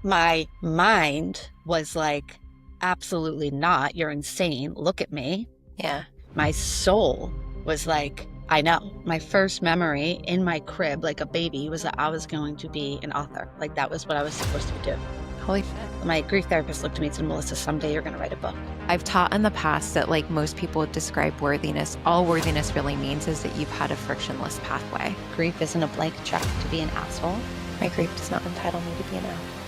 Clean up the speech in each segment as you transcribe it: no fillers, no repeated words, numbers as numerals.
My mind was like, absolutely not. You're insane. Look at me. Yeah. My soul was like, I know. My first memory in my crib, like a baby, was that I was going to be an author. Like that was what I was supposed to do. Holy shit. My grief therapist looked at me and said, Melissa, someday you're going to write a book. I've taught in the past that like most people describe worthiness. All worthiness really means is that you've had a frictionless pathway. Grief isn't a blank check to be an asshole. My grief does not entitle me to be an asshole.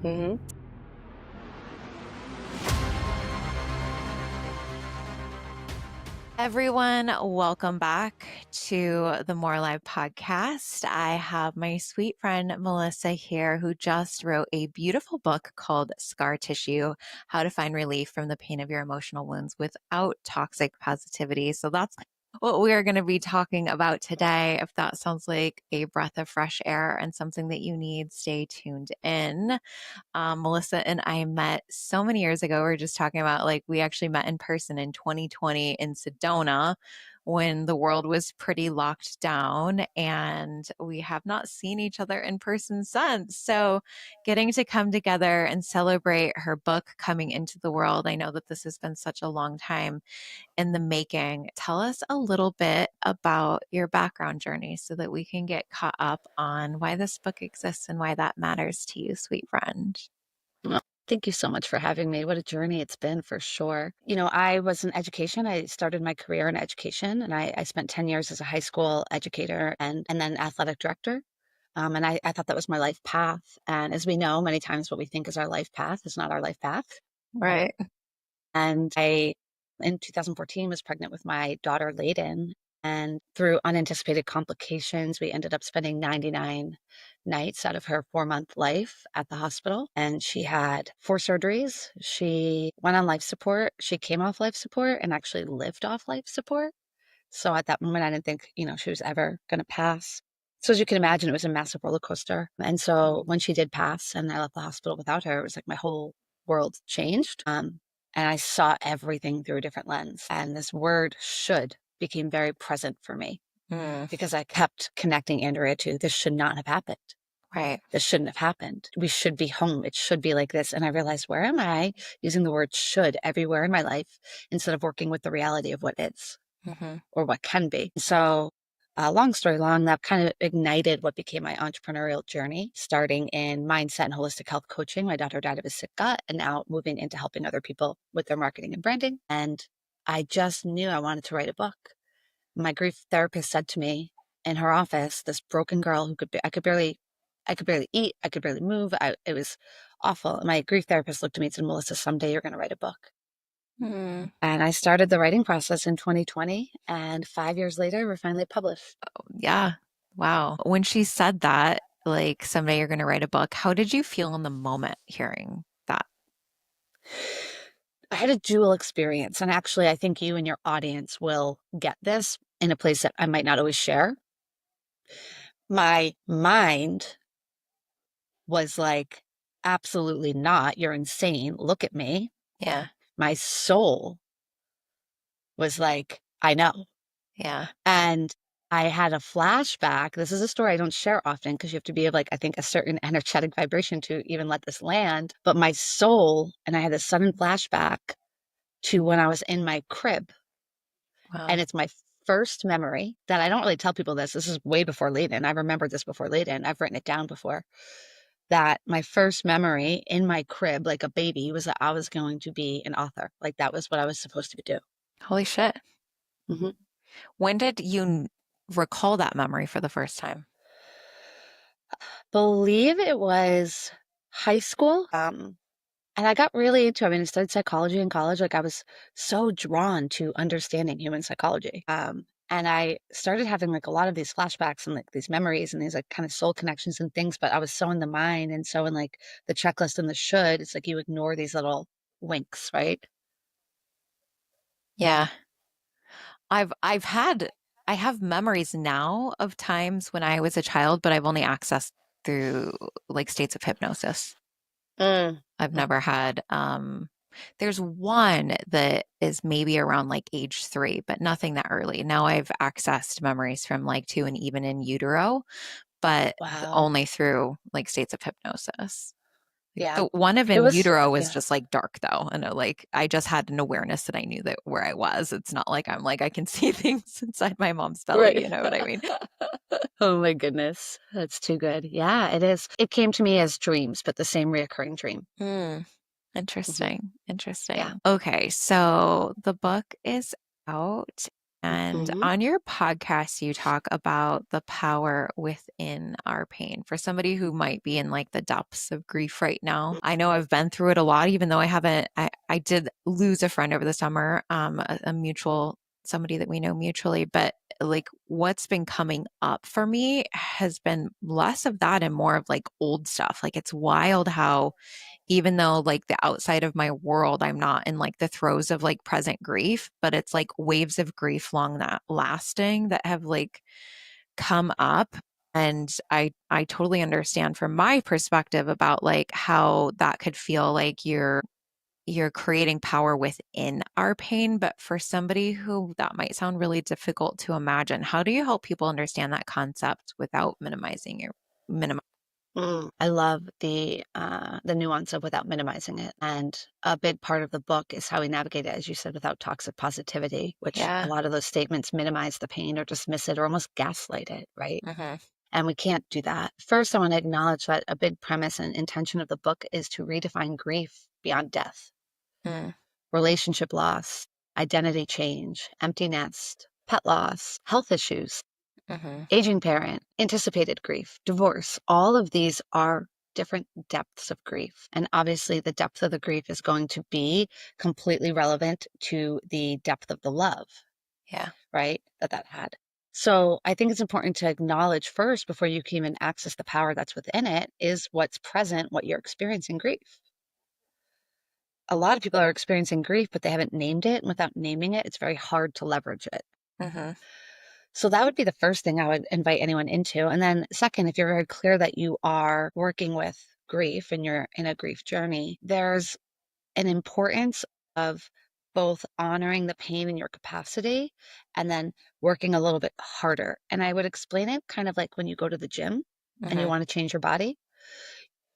Mm-hmm. Everyone, welcome back to the More Alive podcast. I have my sweet friend Melissa here who just wrote a beautiful book called Scar Tissue, How to Find Relief from the Pain of Your Emotional Wounds Without Toxic Positivity. So that's what we're going to be talking about today. If that sounds like a breath of fresh air and something that you need, stay tuned in. Melissa and I met so many years ago. We were just talking about like we actually met in person in 2020 in Sedona when the world was pretty locked down, and we have not seen each other in person since. So getting to come together and celebrate her book coming into the world. I know that this has been such a long time in the making. Tell us a little bit about your background journey so that we can get caught up on why this book exists and why that matters to you, sweet friend. Well, thank you so much for having me. What a journey it's been for sure. You know, I was in education. I started my career in education and I spent 10 years as a high school educator and then athletic director. And I thought that was my life path. And as we know, many times what we think is our life path is not our life path. Right. And I, in 2014, was pregnant with my daughter, Leyden. And through unanticipated complications, we ended up spending 99 nights out of her 4-month life at the hospital. And she had 4 surgeries. She went on life support. She came off life support and actually lived off life support. So at that moment, I didn't think, she was ever going to pass. So as you can imagine, it was a massive roller coaster. And so when she did pass and I left the hospital without her, it was like my whole world changed. And I saw everything through a different lens. And this word should became very present for me because I kept connecting Andrea to this should not have happened. Right. This shouldn't have happened. We should be home. It should be like this. And I realized, where am I using the word should everywhere in my life instead of working with the reality of what is or what can be? So long story long, that kind of ignited what became my entrepreneurial journey, starting in mindset and holistic health coaching. My daughter died of a sick gut, and now moving into helping other people with their marketing and branding. And I just knew I wanted to write a book. My grief therapist said to me in her office, this broken girl who I could barely eat, I could barely move. It was awful. And my grief therapist looked at me and said, Melissa, someday you're going to write a book. And I started the writing process in 2020, and 5 years later, we're finally published. Yeah. Wow. When she said that, like someday you're going to write a book, how did you feel in the moment hearing that? I had a dual experience, and actually, I think you and your audience will get this in a place that I might not always share. My mind was like, absolutely not. You're insane. Look at me. Yeah. My soul was like, I know. Yeah. And I had a flashback. This is a story I don't share often because you have to be of like, I think, a certain energetic vibration to even let this land. But my soul, and I had this sudden flashback to when I was in my crib. Wow. And it's my first memory that I don't really tell people this. This is way before Leyden. I remembered this before Leyden. I've written it down before. That my first memory in my crib, like a baby, was that I was going to be an author. Like that was what I was supposed to do. Holy shit. Mm-hmm. When did you recall that memory for the first time? Believe it was high school. And I got really into, I studied psychology in college. Like I was so drawn to understanding human psychology. And I started having like a lot of these flashbacks and like these memories and these like kind of soul connections and things, but I was so in the mind and so in like the checklist and the should, it's like you ignore these little winks, right? Yeah. I have memories now of times when I was a child, but I've only accessed through like states of hypnosis. I've never had there's one that is maybe around like age 3, but nothing that early. Now I've accessed memories from like 2 and even in utero, but Wow. only through like states of hypnosis. Like, Yeah. the one of It in was, utero was yeah. just like dark though. And like I just had an awareness that I knew that where I was. It's not like I'm like I can see things inside my mom's belly, Right. you know what I mean? Oh my goodness. That's too good. Yeah, it is. It came to me as dreams, but the same reoccurring dream. Hmm. Hmm. Interesting. Yeah. Interesting. Okay, so the book is out, and Hmm. on your podcast, you talk about the power within our pain. For somebody who might be in like the depths of grief right now, I know I've been through it a lot, even though I haven't. I did lose a friend over the summer, a mutual somebody that we know mutually, but like what's been coming up for me has been less of that and more of like old stuff. Like it's wild how even though like the outside of my world, I'm not in like the throes of like present grief, but it's like waves of grief long that lasting that have like come up. And I totally understand from my perspective about like how that could feel like you're creating power within our pain. But for somebody who that might sound really difficult to imagine, how do you help people understand that concept without minimizing your minimize? I love the nuance of without minimizing it. And a big part of the book is how we navigate it, as you said, without toxic positivity, which a Yeah. lot of those statements minimize the pain or dismiss it or almost gaslight it, right? Mm-hmm. And we can't do that. First, I want to acknowledge that a big premise and intention of the book is to redefine grief beyond death, Mm-hmm. relationship loss, identity change, empty nest, pet loss, health issues, Mm-hmm. aging parent, anticipated grief, divorce. All of these are different depths of grief. And obviously, the depth of the grief is going to be completely relevant to the depth of the love, Yeah. right? That had. So I think it's important to acknowledge first, before you can even access the power that's within it, is what's present, what you're experiencing grief. A lot of people are experiencing grief, but they haven't named it. And without naming it, it's very hard to leverage it. Mm-hmm. So that would be the first thing I would invite anyone into. And then, second, if you're very clear that you are working with grief and you're in a grief journey, there's an importance of both honoring the pain in your capacity and then working a little bit harder. And I would explain it kind of like when you go to the gym and you Mm-hmm. want to change your body.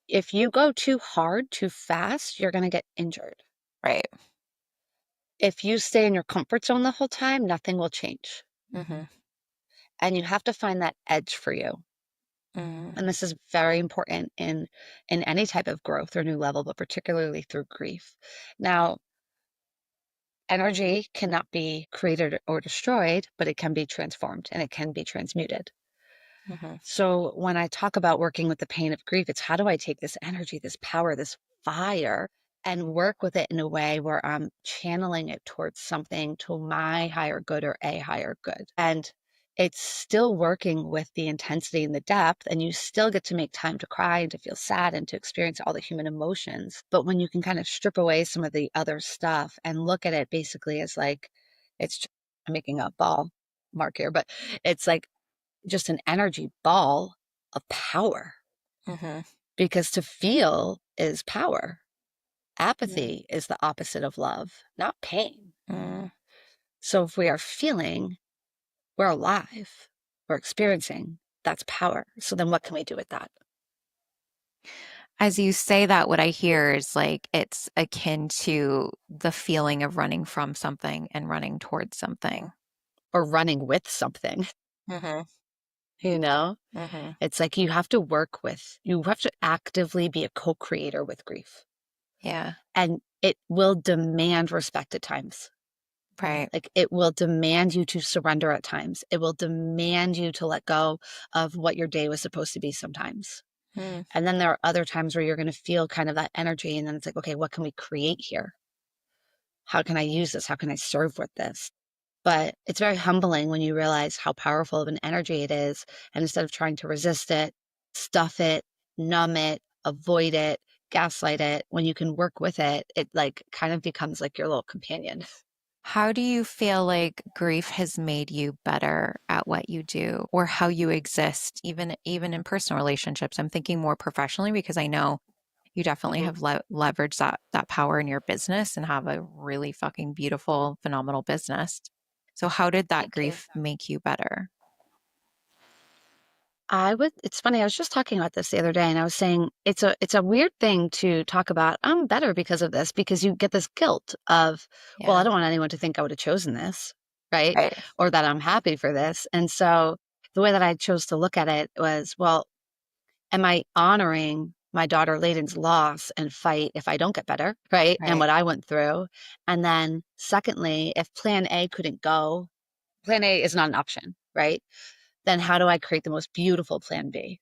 If you go too hard, too fast, you're going to get injured. Right. If you stay in your comfort zone the whole time, nothing will change. Mm-hmm. And you have to find that edge for you. Mm-hmm. And this is very important in any type of growth or new level, but particularly through grief. Now, energy cannot be created or destroyed, but it can be transformed and it can be transmuted. Mm-hmm. So when I talk about working with the pain of grief, it's how do I take this energy, this power, this fire, and work with it in a way where I'm channeling it towards something to my higher good or a higher good. And it's still working with the intensity and the depth, and you still get to make time to cry and to feel sad and to experience all the human emotions. But when you can kind of strip away some of the other stuff and look at it basically as like, it's just, I'm making a ball mark here, but it's like just an energy ball of power, Mm-hmm. because to feel is power. Mm-hmm. Apathy is the opposite of love, not pain. Mm-hmm. So if we are feeling, we're alive, we're experiencing, that's power. So then what can we do with that? As you say that, what I hear is like it's akin to the feeling of running from something and running towards something. Or running with something, Mm-hmm. you know? Mm-hmm. It's like you have to work with, you have to actively be a co creator with grief. Yeah. And it will demand respect at times. Right. Like it will demand you to surrender at times. It will demand you to let go of what your day was supposed to be sometimes. Mm-hmm. And then there are other times where you're going to feel kind of that energy. And then it's like, okay, what can we create here? How can I use this? How can I serve with this? But it's very humbling when you realize how powerful of an energy it is. And instead of trying to resist it, stuff it, numb it, avoid it, gaslight it, when you can work with it, it like kind of becomes like your little companion. How do you feel like grief has made you better at what you do or how you exist, even in personal relationships? I'm thinking more professionally because I know you definitely Mhm. have leveraged that power in your business and have a really fucking beautiful, phenomenal business. So how did that Thank you. grief make you better? it's funny, I was just talking about this the other day and I was saying it's a weird thing to talk about. I'm better because of this, because you get this guilt of, well, I Yeah. don't want anyone to think I would have chosen this, right? Right. Or that I'm happy for this. And so the way that I chose to look at it was, well, am I honoring my daughter Leyden's loss and fight if I don't get better, right? And Right. what I went through. And then secondly, if plan A couldn't go, plan A is not an option, right? Then how do I create the most beautiful plan B?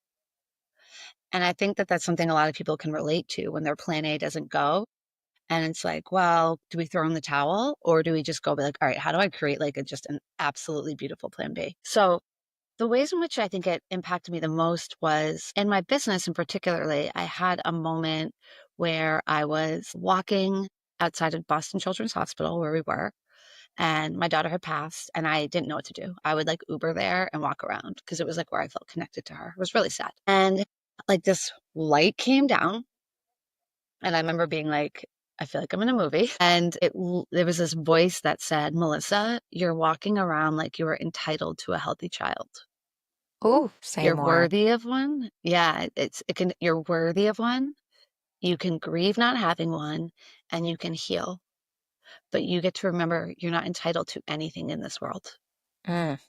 And I think that that's something a lot of people can relate to when their plan A doesn't go. And it's like, well, do we throw in the towel or do we just go be like, all right, how do I create like just an absolutely beautiful plan B? So the ways in which I think it impacted me the most was in my business, and particularly, I had a moment where I was walking outside of Boston Children's Hospital where we were, and my daughter had passed, and I didn't know what to do. I would like Uber there and walk around because it was like where I felt connected to her. It was really sad. And like this light came down, and I remember being like, I feel like I'm in a movie. And there was this voice that said, Melissa, you're walking around like you are entitled to a healthy child. Oh, say You're more. worthy of one. Yeah, you're worthy of one. You can grieve not having one and you can heal. But you get to remember you're not entitled to anything in this world. Mm.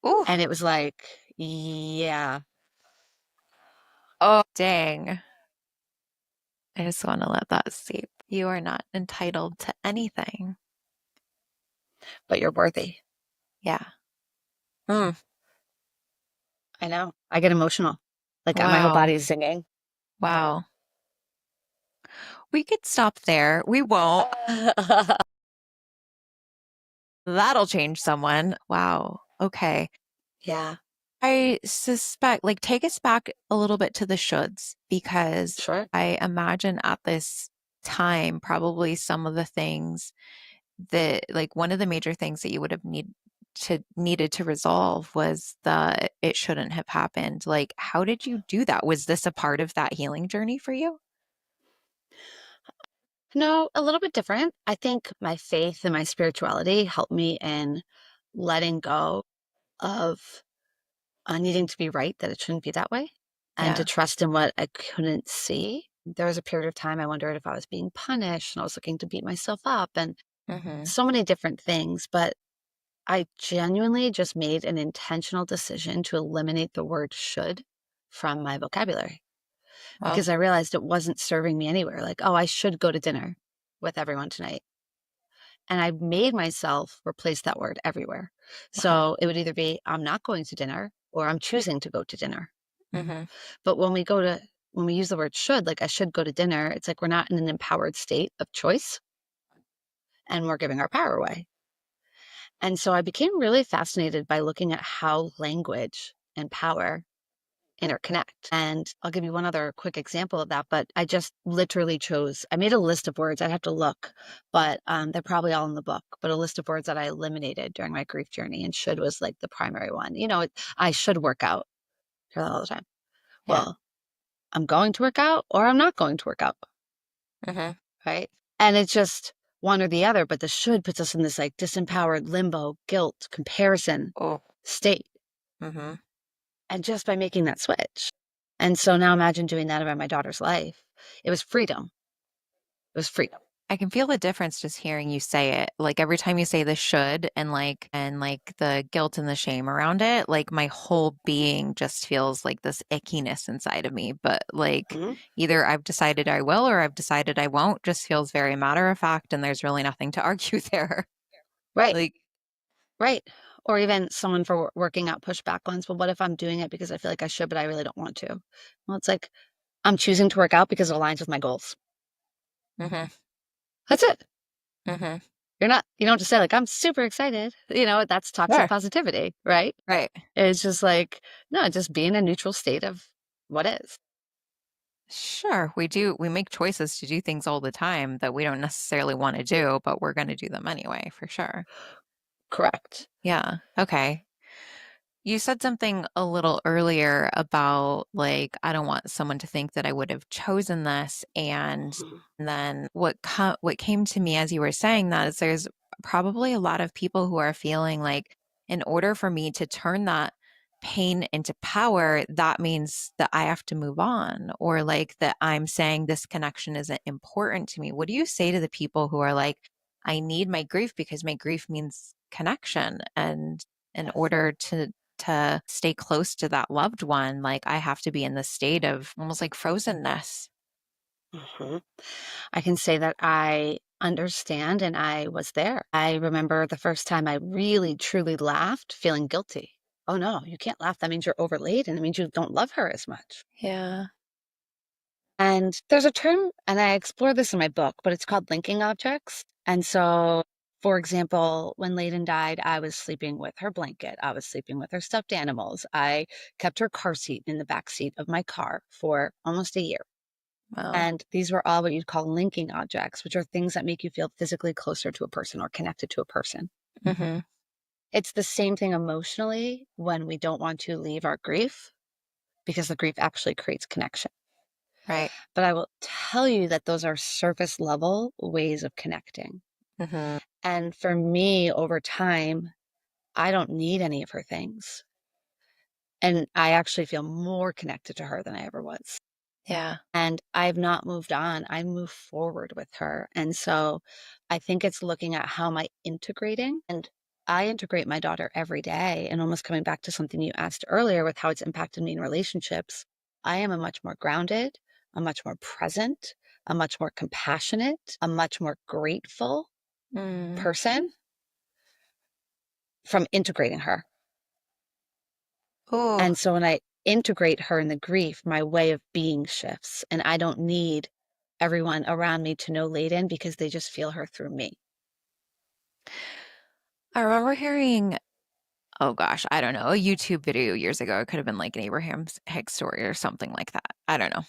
Ooh. And it was like, yeah, Oh, dang. I just want to let that seep. You are not entitled to anything. but you're worthy. Yeah. Mm. I know. I get emotional. Like my whole Wow. body is singing. Wow. We could stop there. We won't. That'll change someone. Wow. Okay. Yeah, I suspect, like, take us back a little bit to the shoulds, because sure. I imagine at this time, probably some of the things that, like, one of the major things that you would have needed to resolve was that it shouldn't have happened. Like, how did you do that? Was this a part of that healing journey for you? No, a little bit different. I think my faith and my spirituality helped me in letting go of needing to be right, that it shouldn't be that way, and to Yeah. trust in what I couldn't see. There was a period of time I wondered if I was being punished and I was looking to beat myself up and Mm-hmm. so many different things. But I genuinely just made an intentional decision to eliminate the word should from my vocabulary Well, because I realized it wasn't serving me anywhere. Like, oh, I should go to dinner with everyone tonight. And I made myself replace that word everywhere. wow. So it would either be, I'm not going to dinner or I'm choosing to go to dinner. Mm-hmm. But when we use the word should, like I should go to dinner, it's like we're not in an empowered state of choice and we're giving our power away. And so I became really fascinated by looking at how language and power interconnect. And I'll give you one other quick example of that, but I just literally I made a list of words. I'd have to look, but they're probably all in the book, but a list of words that I eliminated during my grief journey. And should was like the primary one. I should work out. I hear that all the time. Yeah. Well, I'm going to work out or I'm not going to work out. Mm-hmm. Right. And it's just one or the other, but the should puts us in this like disempowered limbo, guilt, comparison Oh. state. Mm-hmm. And just by making that switch. And so now imagine doing that about my daughter's life. It was freedom. It was freedom. I can feel the difference just hearing you say it. Like every time you say the should and like the guilt and the shame around it, like my whole being just feels like this ickiness inside of me. But like Mhm. either I've decided I will or I've decided I won't, just feels very matter of fact, and there's really nothing to argue there. Right. Like, Right. Or even someone for working out push back ones. Well, what if I'm doing it because I feel like I should, but I really don't want to? Well, it's like I'm choosing to work out because it aligns with my goals. mm-hmm, That's it. mm-hmm. You don't just say like, I'm super excited. That's toxic Sure. positivity, right? Right. It's just like, no, just be in a neutral state of what is. Sure. We make choices to do things all the time that we don't necessarily want to do, but we're going to do them anyway, for sure. Correct. Yeah. Okay. You said something a little earlier about like, I don't want someone to think that I would have chosen this. And Mhm. then what came to me as you were saying that is there's probably a lot of people who are feeling like in order for me to turn that pain into power, that means that I have to move on, or like that I'm saying this connection isn't important to me. What do you say to the people who are like, I need my grief because my grief means connection, and in Yes. order to stay close to that loved one, like I have to be in the state of almost like frozenness. Mhm. I can say that I understand and I was there. I remember the first time I really truly laughed, feeling guilty. Oh no, you can't laugh. That means you're overlaid and it means you don't love her as much. Yeah. And there's a term, and I explore this in my book, but it's called linking objects. And so, for example, when Leyden died, I was sleeping with her blanket. I was sleeping with her stuffed animals. I kept her car seat in the back seat of my car for almost a year. Wow. And these were all what you'd call linking objects, which are things that make you feel physically closer to a person or connected to a person. Hmm. It's the same thing emotionally when we don't want to leave our grief because the grief actually creates connection. Right. But I will tell you that those are surface level ways of connecting. Hmm. And for me, over time, I don't need any of her things. And I actually feel more connected to her than I ever was. Yeah. And I've not moved on. I move forward with her. And so I think it's looking at how am I integrating? And I integrate my daughter every day. And almost coming back to something you asked earlier with how it's impacted me in relationships, I am a much more grounded, a much more present, a much more compassionate, a much more grateful Mm. person from integrating her. Oh, And so when I integrate her in the grief, my way of being shifts, and I don't need everyone around me to know Leyden because they just feel her through me. I remember hearing, oh gosh, I don't know, a YouTube video years ago. It could have been like an Abraham Hicks story or something like that. I don't know.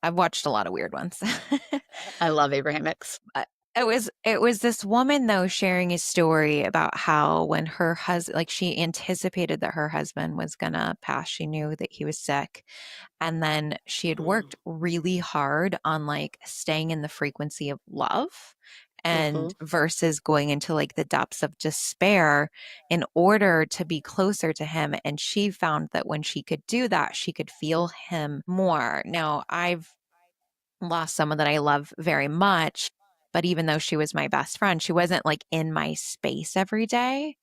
I've watched a lot of weird ones. I love Abraham Hicks. Uh, it was this woman though sharing a story about how when her husband, like she anticipated that her husband was gonna pass, she knew that he was sick, and then she had Mm, worked really hard on like staying in the frequency of love hmm. and versus going into like the depths of despair in order to be closer to him. And she found that when she could do that, she could feel him more. Now, I've lost someone that I love very much, but even though she was my best friend, she wasn't like in my space every day,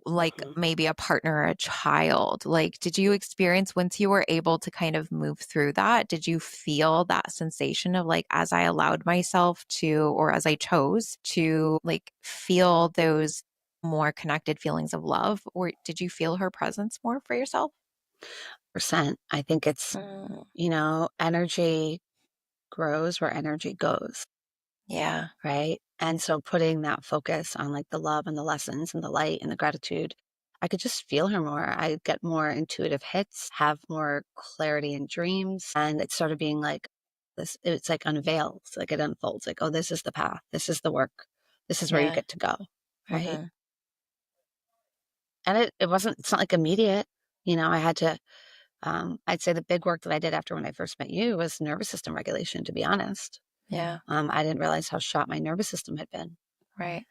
like Hmm. maybe a partner or a child. Like, did you experience once you were able to kind of move through that? Did you feel that sensation of like, as I allowed myself to, or as I chose to like feel those more connected feelings of love? Or did you feel her presence more for yourself? Percent. I think it's, Mm, energy grows where energy goes, yeah, right? And so putting that focus on like the love and the lessons and the light and the gratitude, I could just feel her more. I get more intuitive hits, have more clarity in dreams. And it started being like this, it's like unveils, like it unfolds, like, oh, this is the path, this is the work, this is where you yeah. get to go. Right. Hmm. And it wasn't, it's not like immediate. I had to, I'd say the big work that I did after when I first met you was nervous system regulation, to be honest. Yeah, I didn't realize how shot my nervous system had been. right,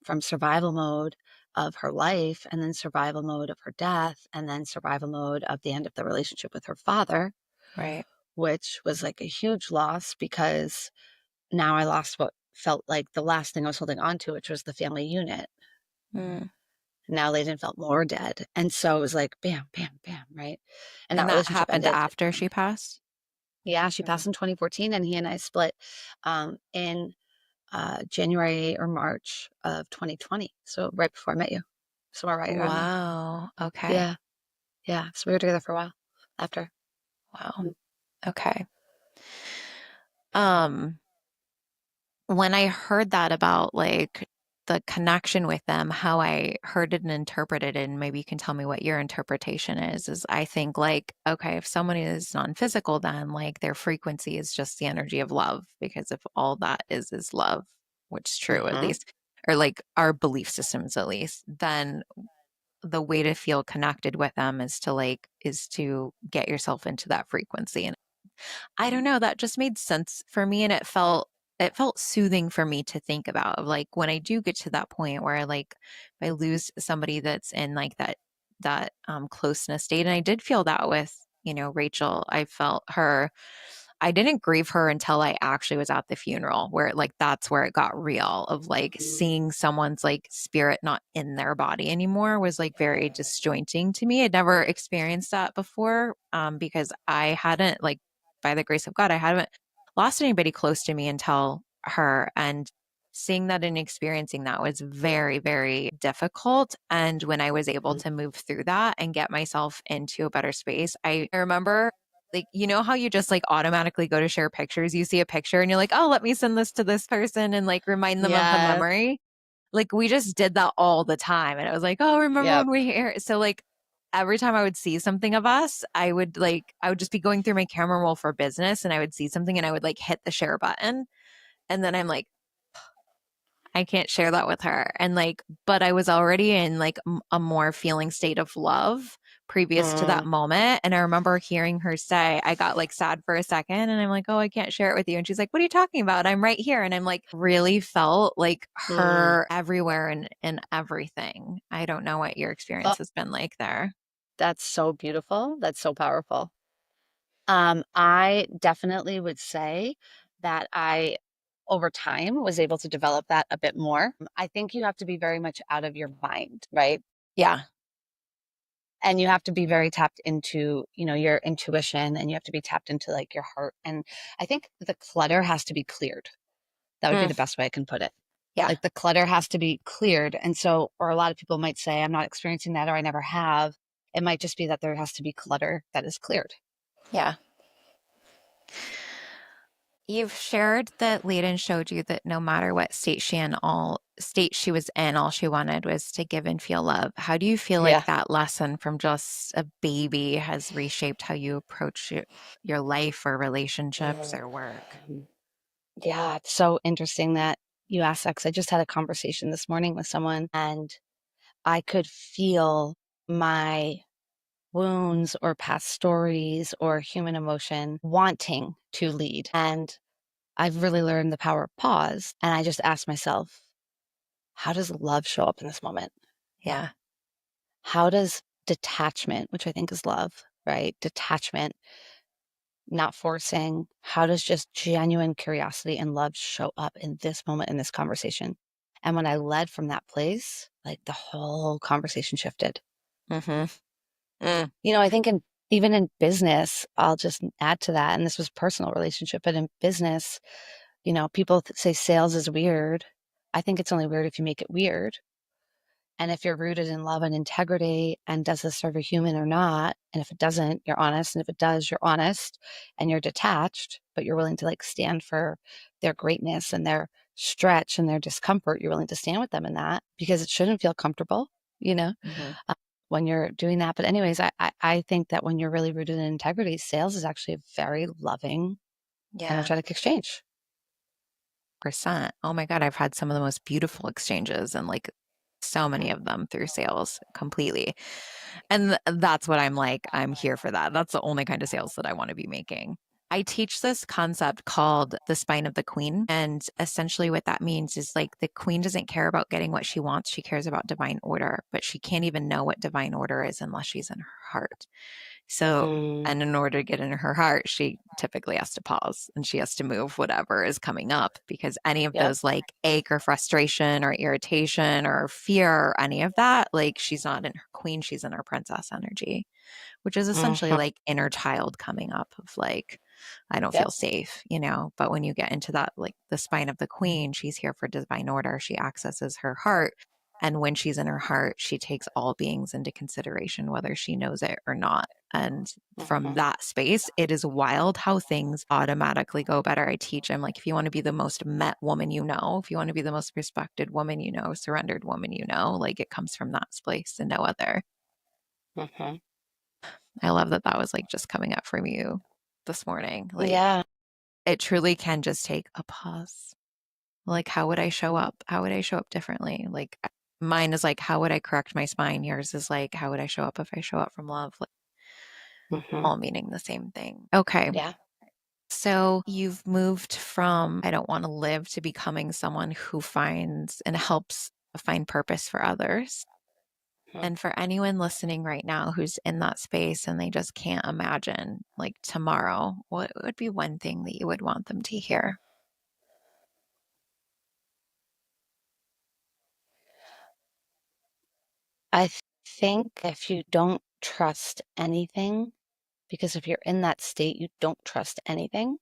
From survival mode of her life, and then survival mode of her death, and then survival mode of the end of the relationship with her father, right. which was like a huge loss because now I lost what felt like the last thing I was holding on to, which was the family unit. Mm. Now Layden felt more dead. And so it was like bam, bam, bam, right? And that And that relationship happened ended. after she passed? Yeah, she Mhm. passed in 2014, and he and I split in January or March of 2020. So right before I met you. Somewhere right around there. Wow. Okay. Yeah. Yeah. So we were together for a while after. Wow. Mm. Okay. Um, when I heard that about like the connection with them, how I heard it and interpreted it, and maybe you can tell me what your interpretation is I think like, okay, if someone is non-physical, then like their frequency is just the energy of love, because if all that is love, which is true at Hmm. least, or like our belief systems at least, then the way to feel connected with them is to get yourself into that frequency. And I don't know, that just made sense for me, and it felt soothing for me to think about, of like when I do get to that point where I like if I lose somebody that's in like that that closeness state. And I did feel that with, Rachel. I felt her. I didn't grieve her until I actually was at the funeral, where like that's where it got real of like seeing someone's like spirit not in their body anymore was like very disjointing to me. I'd never experienced that before, because I hadn't, like, by the grace of God, I haven't lost anybody close to me until her. And seeing that and experiencing that was very, very difficult. And when I was able to move through that and get myself into a better space, I remember, like, how you just like automatically go to share pictures? You see a picture and you're like, oh, let me send this to this person and like remind them of the Yeah. memory. Like we just did that all the time. And I was like, oh, remember Yep. when we here? So like every time I would see something of us, I would just be going through my camera roll for business and I would see something and I would like hit the share button. And then I'm like, I can't share that with her. And like, but I was already in like a more feeling state of love previous to that Mm, moment. And I remember hearing her say, I got like sad for a second and I'm like, oh, I can't share it with you. And she's like, what are you talking about? I'm right here. And I'm like, really felt like mm. her everywhere and everything. I don't know what your Oh, experience has been like there. that's so beautiful. That's so powerful. I definitely would say that I, over time, was able to develop that a bit more. I think you have to be very much out of your mind, right? Yeah. And you have to be very tapped into, your intuition, and you have to be tapped into like your heart. And I think the clutter has to be cleared. That would be Mm, the best way I can put it. yeah. Like the clutter has to be cleared. And so, or a lot of people might say, I'm not experiencing that, or I never have. It might just be that there has to be clutter that is cleared. Yeah. You've shared that Leyden showed you that no matter what state she was in, all she wanted was to give and feel love. How do you feel like Yeah. that lesson from just a baby has reshaped how you approach your life or relationships or work? Mhm. Yeah, it's so interesting that you asked that, 'cause I just had a conversation this morning with someone, and I could feel my wounds or past stories or human emotion wanting to lead. And I've really learned the power of pause. And I just asked myself, how does love show up in this moment? Yeah. How does detachment, which I think is love, right? Detachment, not forcing, how does just genuine curiosity and love show up in this moment in this conversation? And when I led from that place, like the whole conversation shifted. Mm-hmm. Mm, I think even in business, I'll just add to that. And this was personal relationship, but in business, people say sales is weird. I think it's only weird if you make it weird. And if you're rooted in love and integrity, and does this serve a human or not? And if it doesn't, you're honest. And if it does, you're honest and you're detached, but you're willing to like stand for their greatness and their stretch and their discomfort. You're willing to stand with them in that, because it shouldn't feel comfortable, you know, hmm uh, when you're doing that. But anyways, I think that when you're really rooted in integrity, sales is actually a very loving, Yeah. energetic exchange. Percent. Oh my God, I've had some of the most beautiful exchanges and like so many of them through sales completely. And that's what I'm like. I'm here for that. That's the only kind of sales that I want to be making. I teach this concept called the spine of the queen. And essentially, what that means is like the queen doesn't care about getting what she wants. She cares about divine order, but she can't even know what divine order is unless she's in her heart. So, Mm, and in order to get in her heart, she typically has to pause and she has to move whatever is coming up, because any of yep. those like ache or frustration or irritation or fear or any of that, like she's not in her queen, she's in her princess energy, which is essentially Mhm. like inner child coming up of like, I don't Yep. feel safe, you know. But when you get into that, like the spine of the queen, she's here for divine order. She accesses her heart. And when she's in her heart, she takes all beings into consideration, whether she knows it or not. And from Mhm. that space, it is wild how things automatically go better. I teach, I'm like, if you want to be the most met woman you know, if you want to be the most respected woman you know, surrendered woman you know, like it comes from that space and no other. Mhm. I love that that was like just coming up from you this morning. Like Yeah. it truly can just take a pause. Like, how would I show up? How would I show up differently? Like, mine is like, how would I correct my spine? Yours is like, how would I show up if I show up from love? Like, Mhm. all meaning the same thing. Okay. Yeah. So you've moved from, I don't want to live, to becoming someone who finds and helps find purpose for others. And for anyone listening right now who's in that space and they just can't imagine like tomorrow, what would be one thing that you would want them to hear? I think if you don't trust anything, because if you're in that state, you don't trust anything,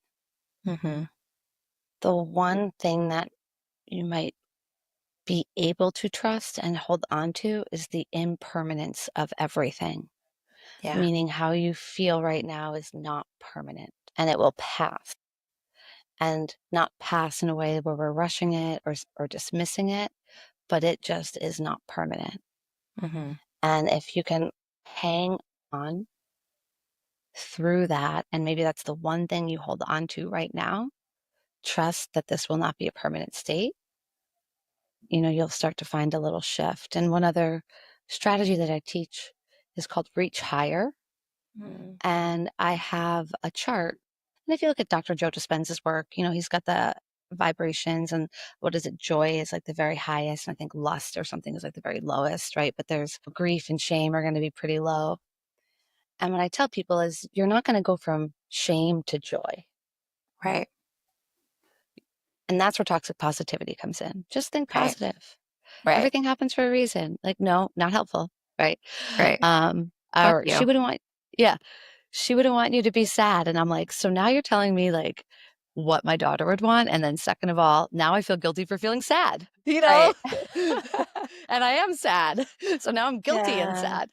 Mm-hmm. the one thing that you might be able to trust and hold on to is the impermanence of everything, Yeah. meaning how you feel right now is not permanent and it will pass and not pass in a way where we're rushing it or dismissing it, but it just is not permanent. Mm-hmm. And if you can hang on through that, and maybe that's the one thing you hold on to right now, trust that this will not be a permanent state, you'll start to find a little shift. And one other strategy that I teach is called reach higher. Mm-hmm. And I have a chart. And if you look at Dr. Joe Dispenza's work, he's got the vibrations and what is it? Joy is like the very highest. And I think lust or something is like the very lowest, right? But there's grief and shame are going to be pretty low. And what I tell people is you're not going to go from shame to joy. Right. And that's where toxic positivity comes in. Just think Right. positive. Right. Everything happens for a reason. Like, no, not helpful, right? Right. Fuck Or you. yeah, she wouldn't want you to be sad. And I'm like, so now you're telling me like what my daughter would want. And then second of all, now I feel guilty for feeling sad, Right. and I am sad. So now I'm guilty and Yeah. sad.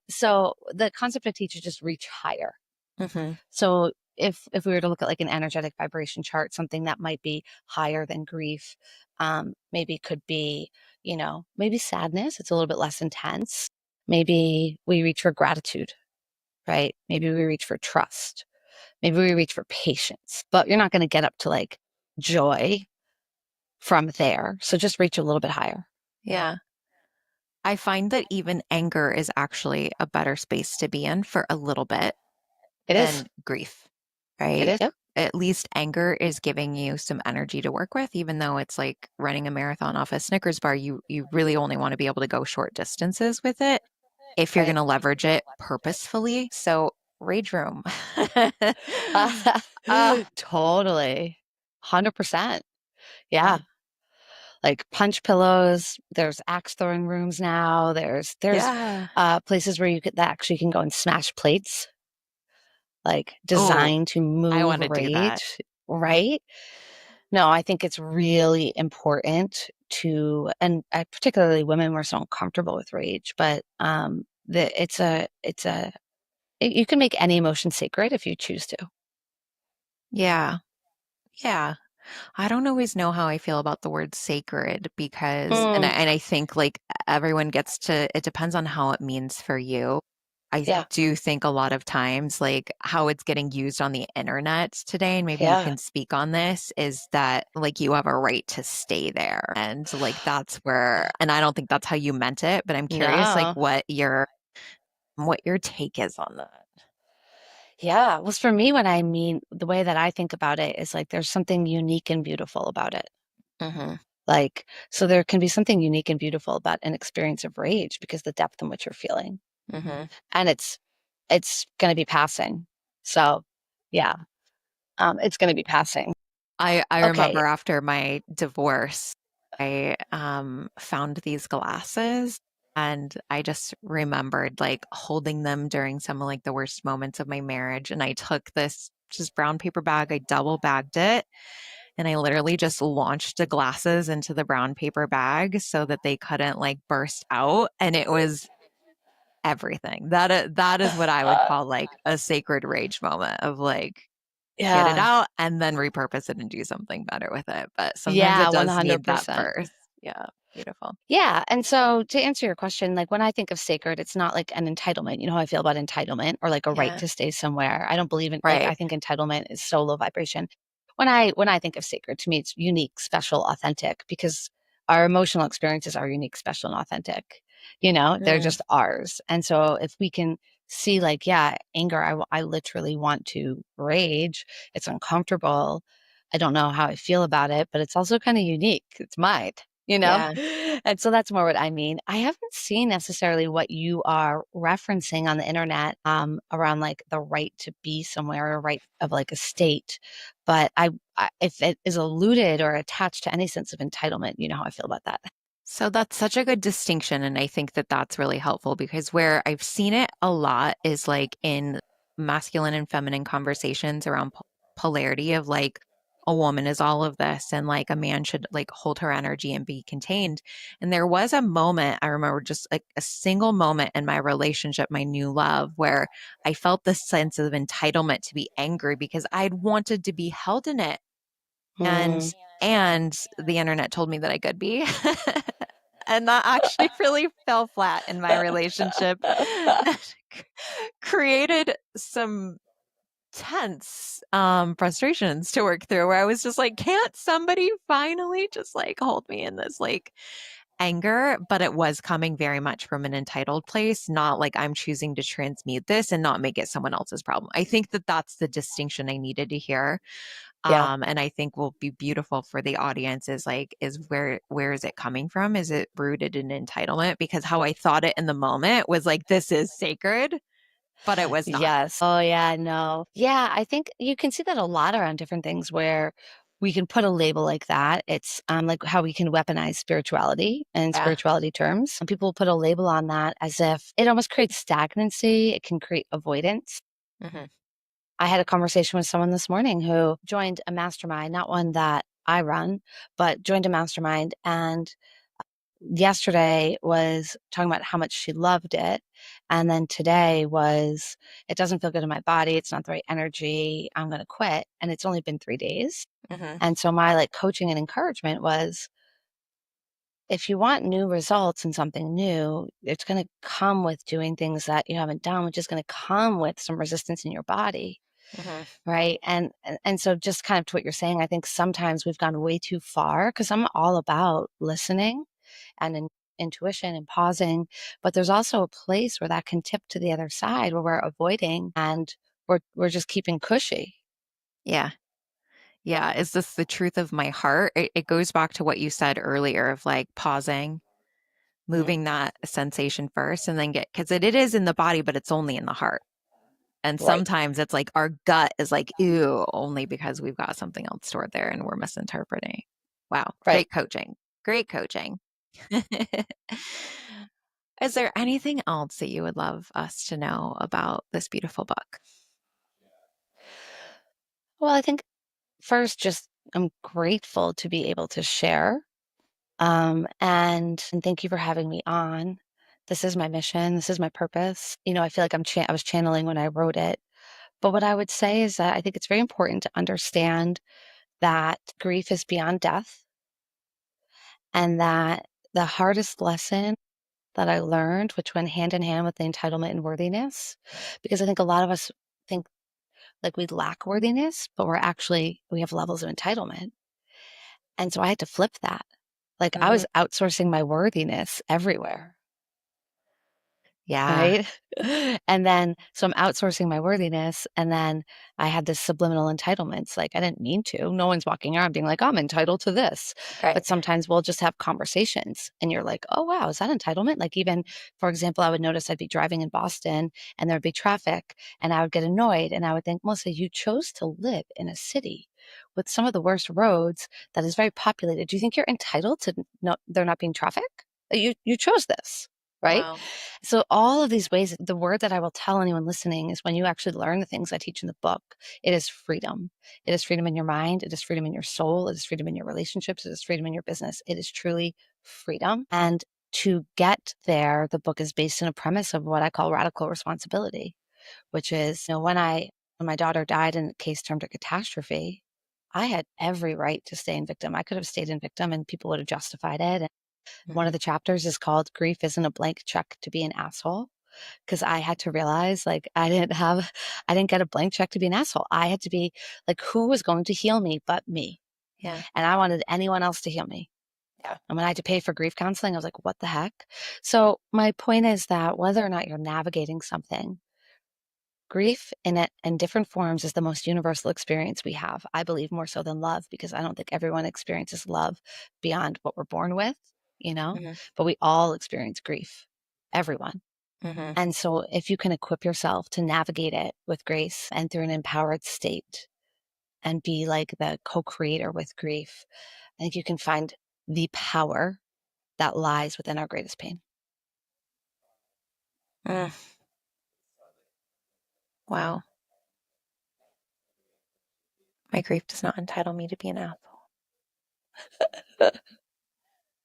So the concept I teach is just reach higher. Mm-hmm. So if we were to look at like an energetic vibration chart, something that might be higher than grief, maybe could be, maybe sadness. It's a little bit less intense. Maybe we reach for gratitude, right? Maybe we reach for trust. Maybe we reach for patience, but you're not going to get up to like joy from there. So just reach a little bit higher. Yeah. I find that even anger is actually a better space to be in for a little bit It is. than grief, It right? is. Yep. At least anger is giving you some energy to work with, even though it's like running a marathon off a Snickers bar. You really only want to be able to go short distances with it if you're going Right. to leverage it purposefully. So rage room. Ah, Totally. 100%. yeah. Yeah. Like punch pillows. There's axe throwing rooms now. There's Yeah. places where that actually can go and smash plates, like Oh, designed to I move want to do that. rage, right? No, I think it's really important to, and particularly women, we're so uncomfortable with rage, but you can make any emotion sacred if you choose to. Yeah. Yeah. I don't always know how I feel about the word sacred because, and Mm, I think like everyone gets to, it depends on how it means for you. I yeah, do think a lot of times, like how it's getting used on the internet today, and maybe you yeah, can speak on this, is that like you have a right to stay there. And like that's where, and I don't think that's how you meant it, but I'm curious like no, what your take is on that. yeah. Well, for me, what I mean, the way that I think about it is like there's something unique and beautiful about it. Mm-hmm. Like, so there can be something unique and beautiful about an experience of rage because the depth in which you're feeling, Mm-hmm. and it's going to be passing. So, yeah, it's going to be passing. I Okay. remember after my divorce, I found these glasses and I just remembered like holding them during some of like the worst moments of my marriage. And I took this just brown paper bag, I double bagged it, and I literally just launched the glasses into the brown paper bag so that they couldn't like burst out. And it was everything. That is what I would call like a sacred rage moment of like get it Yeah. out and then repurpose it and do something better with it. But sometimes Yeah, it does need that 100%. first. Yeah, beautiful. Yeah. And so to answer your question, like when I think of sacred, it's not like an entitlement. You know how I feel about entitlement or like a right Yeah, to stay somewhere. I don't believe in like right. I think entitlement is so low vibration. When I think of sacred, to me it's unique, special, authentic because our emotional experiences are unique, special, and authentic. They're Mm, just ours. And so if we can see like, yeah, anger, I literally want to rage. It's uncomfortable. I don't know how I feel about it, but it's also kind of unique. It's mine. you know? Yeah. And so that's more what I mean. I haven't seen necessarily what you are referencing on the internet around like the right to be somewhere or right of like a state. But if it is alluded or attached to any sense of entitlement, you know how I feel about that. So that's such a good distinction. And I think that that's really helpful because where I've seen it a lot is like in masculine and feminine conversations around polarity of like a woman is all of this and like a man should like hold her energy and be contained. And there was a moment, I remember just like a single moment in my relationship, my new love, where I felt this sense of entitlement to be angry because I'd wanted to be held in it. And Hmm. and the internet told me that I could be. And that actually really fell flat in my relationship and created some tense frustrations to work through where I was just like, can't somebody finally just like hold me in this like anger? But it was coming very much from an entitled place, not like I'm choosing to transmute this and not make it someone else's problem. I think that that's the distinction I needed to hear, Yeah. and I think will be beautiful for the audience is like, is where is it coming from? Is it rooted in entitlement? Because how I thought it in the moment was like, this is sacred, but it was not. Yes. Oh, yeah, no. Yeah, I think you can see that a lot around different things where we can put a label like that. It's like how we can weaponize spirituality and Yeah. spirituality terms. Some people put a label on that as if it almost creates stagnancy. It can create avoidance. Hmm. I had a conversation with someone this morning who joined a mastermind, not one that I run, but joined a mastermind. And yesterday was talking about how much she loved it. And then today was, it doesn't feel good in my body. It's not the right energy. I'm going to quit. And it's only been 3 days. Hmm. And so my like coaching and encouragement was if you want new results and something new, it's going to come with doing things that you haven't done, which is going to come with some resistance in your body. Hmm. Right. And so just kind of to what you're saying, I think sometimes we've gone way too far because I'm all about listening and intuition and pausing. But there's also a place where that can tip to the other side where we're avoiding and we're just keeping cushy. Yeah. Yeah. Is this the truth of my heart? It goes back to what you said earlier of like pausing, Mhm. moving that sensation first, and then because it is in the body, but it's only in the heart. And Right. sometimes it's like our gut is like, ew, only because we've got something else stored there and we're misinterpreting. Wow. Right. Great coaching. Great coaching. Is there anything else that you would love us to know about this beautiful book? Well, I think first, just I'm grateful to be able to share. And thank you for having me on. This is my mission. This is my purpose. I feel like I was channeling when I wrote it. But what I would say is that I think it's very important to understand that grief is beyond death and that the hardest lesson that I learned, which went hand in hand with the entitlement and worthiness, because I think a lot of us think like we lack worthiness, but we have levels of entitlement. And so I had to flip that. Like I Mhm. was outsourcing my worthiness everywhere. Yeah. Right? And then so I'm outsourcing my worthiness, and then I had this subliminal entitlements, like, I didn't mean to. No one's walking around being like, "I'm entitled to this." Right. But sometimes we'll just have conversations, and you're like, "Oh, wow, is that entitlement?" Like, even, for example, I would notice I'd be driving in Boston, and there'd be traffic, and I would get annoyed, and I would think, "Melissa, you chose to live in a city with some of the worst roads that is very populated. Do you think you're entitled to no there not being traffic? You chose this." Right? Wow. So all of these ways, the word that I will tell anyone listening is when you actually learn the things I teach in the book, it is freedom. It is freedom in your mind. It is freedom in your soul. It is freedom in your relationships. It is freedom in your business. It is truly freedom. And to get there, the book is based on a premise of what I call radical responsibility, which is, when my daughter died and the case turned to catastrophe, I had every right to stay in victim. I could have stayed in victim and people would have justified it. One of Mhm. the chapters is called Grief Isn't a Blank Check to Be an Asshole. Because I had to realize, like, I didn't get a blank check to be an asshole. I had to be like, who was going to heal me but me? Yeah. And I wanted anyone else to heal me. Yeah. And when I had to pay for grief counseling, I was like, what the heck? So my point is that whether or not you're navigating something, grief in different forms is the most universal experience we have. I believe more so than love, because I don't think everyone experiences love beyond what we're born with, you know, Mhm. but we all experience grief, everyone. Mhm. And so if you can equip yourself to navigate it with grace and through an empowered state and be like the co-creator with grief, I think you can find the power that lies within our greatest pain. Mm. Wow. My grief does not entitle me to be an asshole.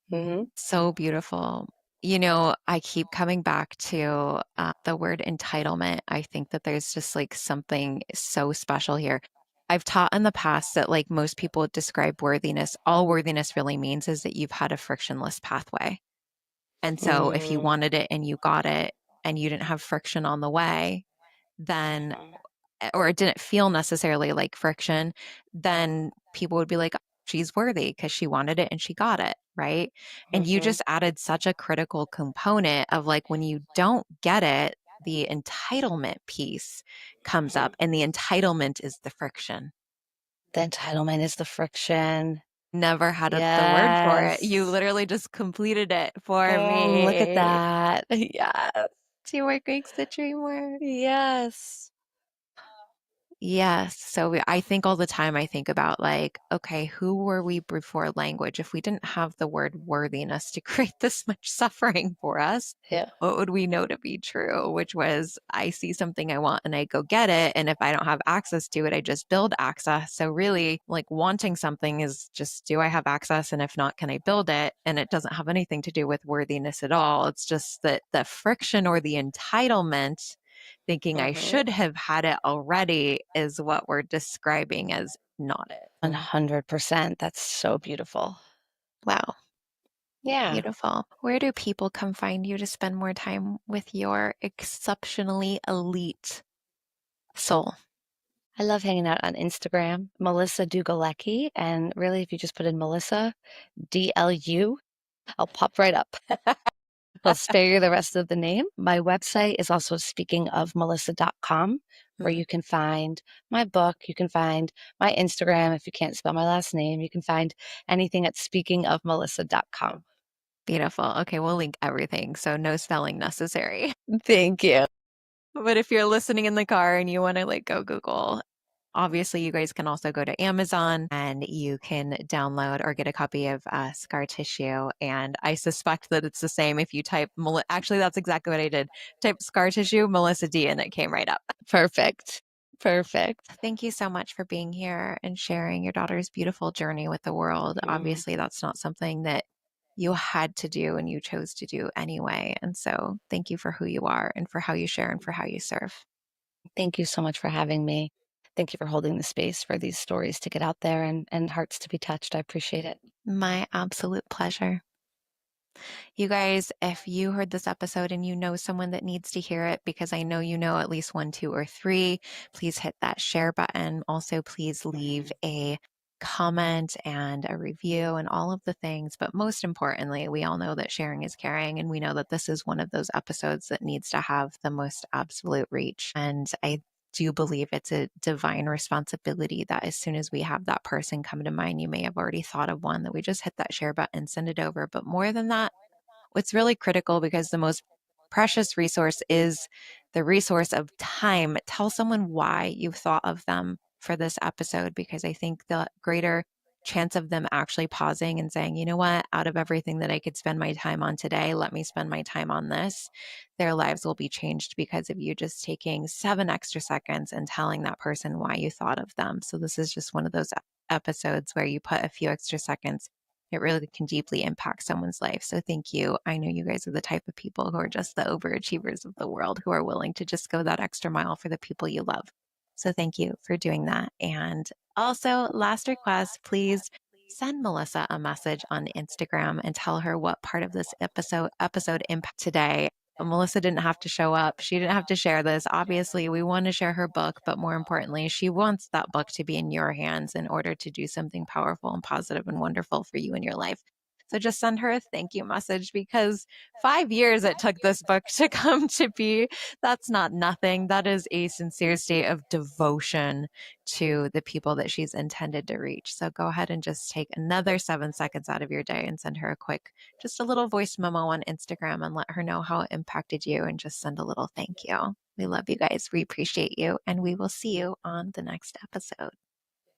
Hmm. So beautiful. I keep coming back to the word entitlement. I think that there's just like something so special here. I've taught in the past that, like, most people describe worthiness, all worthiness really means is that you've had a frictionless pathway. And so if you Mm. wanted it and you got it and you didn't have friction on the way, then or it didn't feel necessarily like friction, then people would be like, she's worthy because she wanted it and she got it, right? And you Hmm. just added such a critical component of, like, when you don't get it, the entitlement piece comes Hmm. up, and the entitlement is the friction. The entitlement is the friction. Never had the word for it. You Yes. literally just completed it for Look at me. that. Yes. Teamwork makes the dream work. Yes. Yes. So I think all the time, I think about, like, okay, who were we before language? If we didn't have the word worthiness to create this much suffering for us, Yeah. what would we know to be true? Which was, I see something I want and I go get it. And if I don't have access to it, I just build access. So really, like, wanting something is just, do I have access? And if not, can I build it? And it doesn't have anything to do with worthiness at all. It's just that the friction or the entitlement, thinking I Hmm. should have had it already, is what we're describing as not it. 100%. That's so beautiful. Wow, Yeah. beautiful. Where do people come find you to spend more time with your exceptionally elite soul? I love hanging out on Instagram, Melissa Dugalecki. And really, if you just put in Melissa, DLU, I'll pop right up. I'll spare you the rest of the name. My website is also speakingofmelissa.com, where Mhm. you can find my book. You can find my Instagram. If you can't spell my last name, you can find anything at speakingofmelissa.com. Beautiful. Okay, we'll link everything. So no spelling necessary. Thank you. But if you're listening in the car and you want to, like, go Google, obviously you guys can also go to Amazon and you can download or get a copy of Scar Tissue. And I suspect that it's the same if you type, actually, that's exactly what I did. Type Scar Tissue, Melissa D, and it came right up. Perfect. Perfect. Thank you so much for being here and sharing your daughter's beautiful journey with the world. Mm. Obviously, that's not something that you had to do and you chose to do anyway. And so thank you for who you are and for how you share and for how you serve. Thank you so much for having me. Thank you for holding the space for these stories to get out there and hearts to be touched. I appreciate it. My absolute pleasure. You guys, if you heard this episode and you know someone that needs to hear it, because I know you know at least one, two, or three, please hit that share button. Also, please leave a comment and a review and all of the things. But most importantly, we all know that sharing is caring. And we know that this is one of those episodes that needs to have the most absolute reach. And I do believe it's a divine responsibility that as soon as we have that person come to mind, you may have already thought of one, that we just hit that share button, send it over. But more than that, what's really critical, because the most precious resource is the resource of time. Tell someone why you thought of them for this episode, because I think the greater chance of them actually pausing and saying, you know what, out of everything that I could spend my time on today, let me spend my time on this. Their lives will be changed because of you just taking 7 extra seconds and telling that person why you thought of them. So, this is just one of those episodes where you put a few extra seconds, it really can deeply impact someone's life. So thank you. I know you guys are the type of people who are just the overachievers of the world, who are willing to just go that extra mile for the people you love. So thank you for doing that. And also, last request, please send Melissa a message on Instagram and tell her what part of this episode impact today. Melissa didn't have to show up. She didn't have to share this. Obviously, we want to share her book, but more importantly, she wants that book to be in your hands in order to do something powerful and positive and wonderful for you in your life. So just send her a thank you message, because 5 years it took this book to come to be. That's not nothing. That is a sincere state of devotion to the people that she's intended to reach. So go ahead and just take another 7 seconds out of your day and send her a quick, just a little voice memo on Instagram, and let her know how it impacted you, and just send a little thank you. We love you guys. We appreciate you. And we will see you on the next episode.